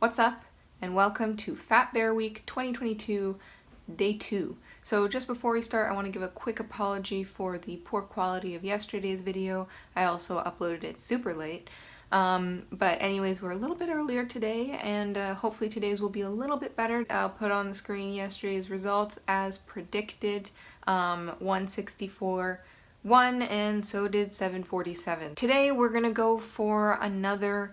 What's up, and welcome to Fat Bear Week 2022, Day 2. So just before we start, I want to give a quick apology for the poor quality of yesterday's video. I also uploaded it super late. But anyways, we're a little bit earlier today, and hopefully today's will be a little bit better. I'll put on the screen yesterday's results as predicted. 164 won, and so did 747. Today we're gonna go for another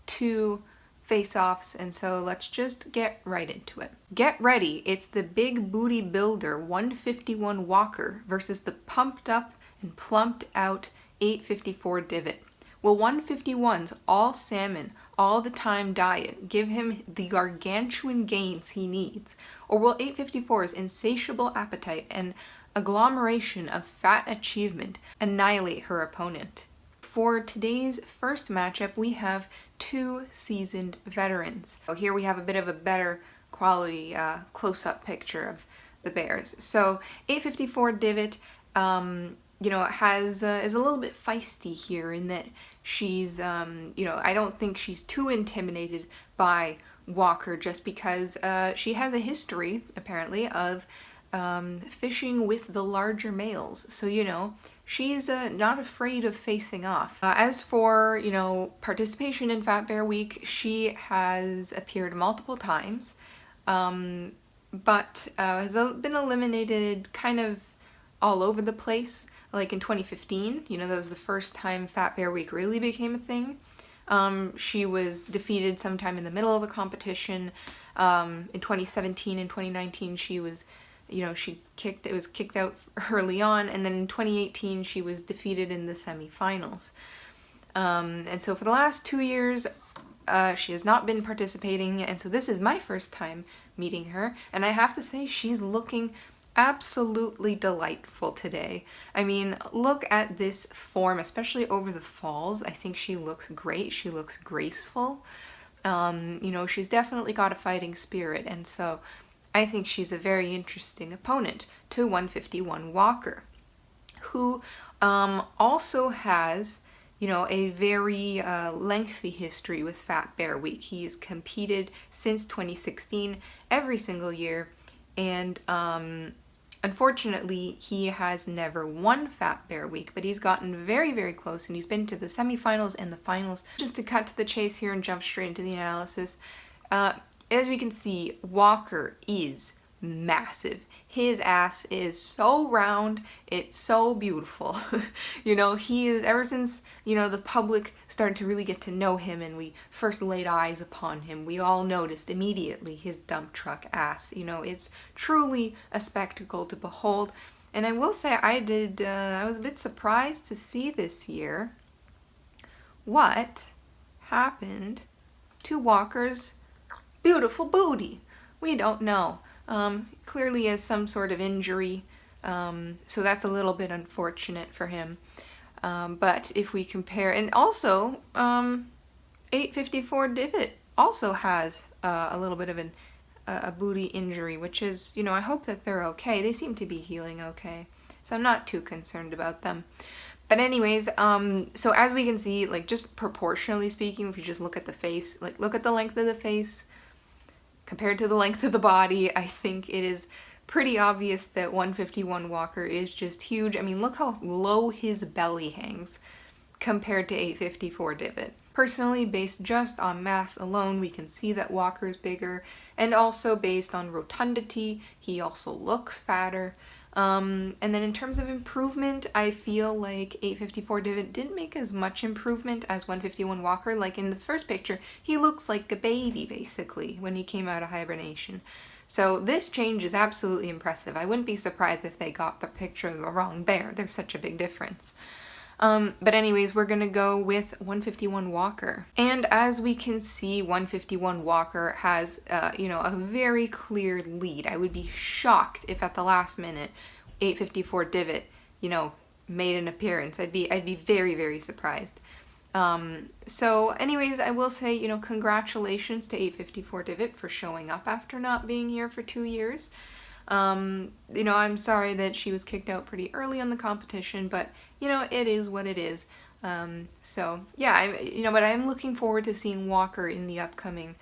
two face-offs, and so let's just get right into it. Get ready, it's the Big Booty Builder 151 Walker versus the pumped up and plumped out 854 Divot. Will 151's all salmon, all the time diet give him the gargantuan gains he needs? Or will 854's insatiable appetite and agglomeration of fat achievement annihilate her opponent? For today's first matchup, we have two seasoned veterans. So here we have a bit of a better quality close-up picture of the bears. So 854 Divot, is a little bit feisty here in that she's, I don't think she's too intimidated by Walker just because she has a history, apparently, of fishing with the larger males. So, she's not afraid of facing off. As for, participation in Fat Bear Week, she has appeared multiple times, but has been eliminated kind of all over the place. Like in 2015, that was the first time Fat Bear Week really became a thing. She was defeated sometime in the middle of the competition. In 2017 and 2019, she was it was kicked out early on, and then in 2018 she was defeated in the semifinals. And so for the last 2 years, she has not been participating, and so this is my first time meeting her, and I have to say she's looking absolutely delightful today. I mean, look at this form, especially over the falls. I think she looks great. She looks graceful. She's definitely got a fighting spirit, and so I think she's a very interesting opponent to 151 Walker, who also has, a very lengthy history with Fat Bear Week. He's competed since 2016 every single year, and unfortunately, he has never won Fat Bear Week, but he's gotten very, very close, and he's been to the semifinals and the finals. Just to cut to the chase here and jump straight into the analysis, as we can see, Walker is massive. His ass is so round, it's so beautiful. He is, ever since, the public started to really get to know him and we first laid eyes upon him, we all noticed immediately his dump truck ass. It's truly a spectacle to behold. And I will say I was a bit surprised to see this year what happened to Walker's beautiful booty. We don't know. Clearly has some sort of injury, so that's a little bit unfortunate for him. But if we compare, and also 854 Divot also has a little bit of a booty injury, which is, I hope that they're okay. They seem to be healing okay, so I'm not too concerned about them. But anyways, so as we can see, just proportionally speaking, if you just look at the face, look at the length of the face compared to the length of the body, I think it is pretty obvious that 151 Walker is just huge. I mean, look how low his belly hangs compared to 854 Divot. Personally, based just on mass alone, we can see that Walker's bigger, and also based on rotundity, he also looks fatter. And then in terms of improvement, I feel like 854 Divot didn't make as much improvement as 151 Walker. Like in the first picture, he looks like a baby, basically, when he came out of hibernation. So this change is absolutely impressive. I wouldn't be surprised if they got the picture of the wrong bear. There's such a big difference. But anyways, we're gonna go with 151 Walker. And as we can see, 151 Walker has, a very clear lead. I would be shocked if at the last minute 854 Divot, made an appearance. I'd be very, very surprised. So anyways, I will say, congratulations to 854 Divot for showing up after not being here for 2 years. I'm sorry that she was kicked out pretty early on the competition, but, it is what it is. So yeah, but I'm looking forward to seeing Walker in the upcoming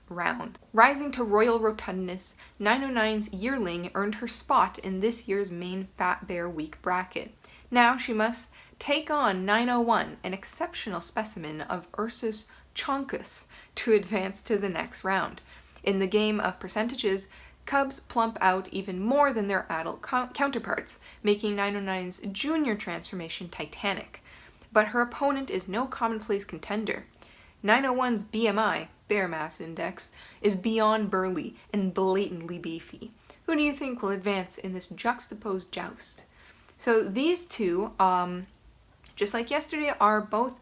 round. Rising to royal rotundness, 909's yearling earned her spot in this year's main Fat Bear Week bracket. Now she must take on 901, an exceptional specimen of Ursus chonkus, to advance to the next round. In the game of percentages, cubs plump out even more than their adult counterparts, making 909's junior transformation titanic. But her opponent is no commonplace contender. 901's BMI, Bear Mass Index, is beyond burly and blatantly beefy. Who do you think will advance in this juxtaposed joust? So these two, just like yesterday, are both,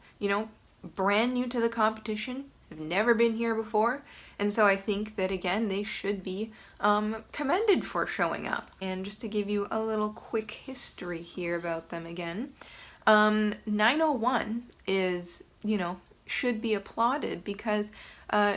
brand new to the competition, have never been here before, and so I think that, again, they should be commended for showing up. And just to give you a little quick history here about them again, 901 is, should be applauded because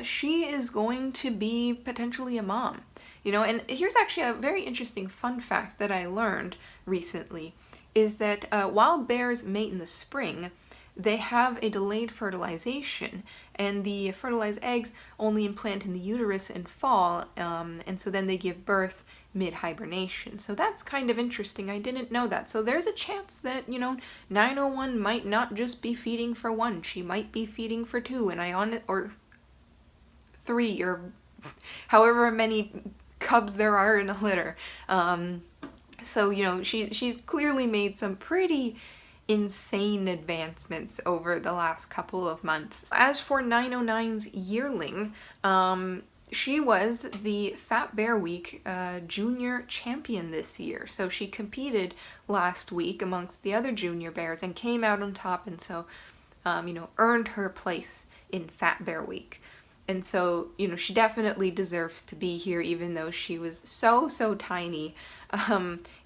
she is going to be potentially a mom. And here's actually a very interesting fun fact that I learned recently, is that while bears mate in the spring, they have a delayed fertilization, and the fertilized eggs only implant in the uterus and fall, and so then they give birth mid-hibernation. So that's kind of interesting. I didn't know that. So there's a chance that, 901 might not just be feeding for one. She might be feeding for two, or three, or however many cubs there are in a litter. So, she's clearly made some pretty insane advancements over the last couple of months. As for 909's yearling, she was the Fat Bear Week junior champion this year. So she competed last week amongst the other junior bears and came out on top, and so, earned her place in Fat Bear Week. And so, she definitely deserves to be here, even though she was so tiny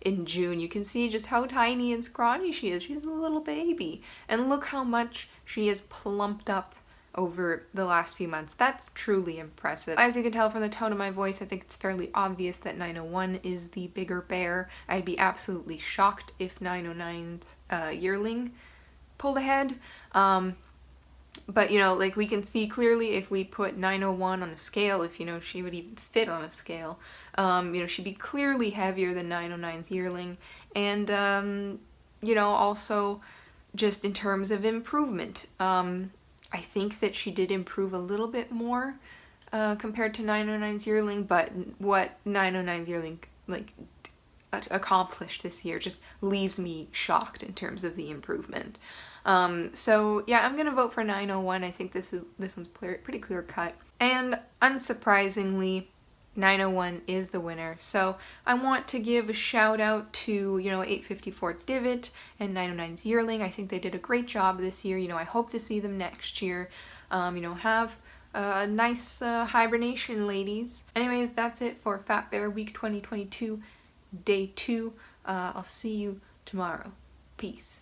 in June. You can see just how tiny and scrawny she is. She's a little baby. And look how much she has plumped up over the last few months. That's truly impressive. As you can tell from the tone of my voice, I think it's fairly obvious that 901 is the bigger bear. I'd be absolutely shocked if 909's yearling pulled ahead. But, we can see clearly if we put 901 on a scale, if, she would even fit on a scale, she'd be clearly heavier than 909's yearling. And, also just in terms of improvement, I think that she did improve a little bit more compared to 909's yearling, but what 909's yearling, accomplished this year just leaves me shocked in terms of the improvement. So yeah, I'm gonna vote for 901. I think this one's pretty clear cut. And unsurprisingly, 901 is the winner. So I want to give a shout out to 854 Divot and 909's yearling. I think they did a great job this year. I hope to see them next year. Have a nice hibernation, ladies. Anyways, that's it for Fat Bear Week 2022, Day 2. I'll see you tomorrow. Peace.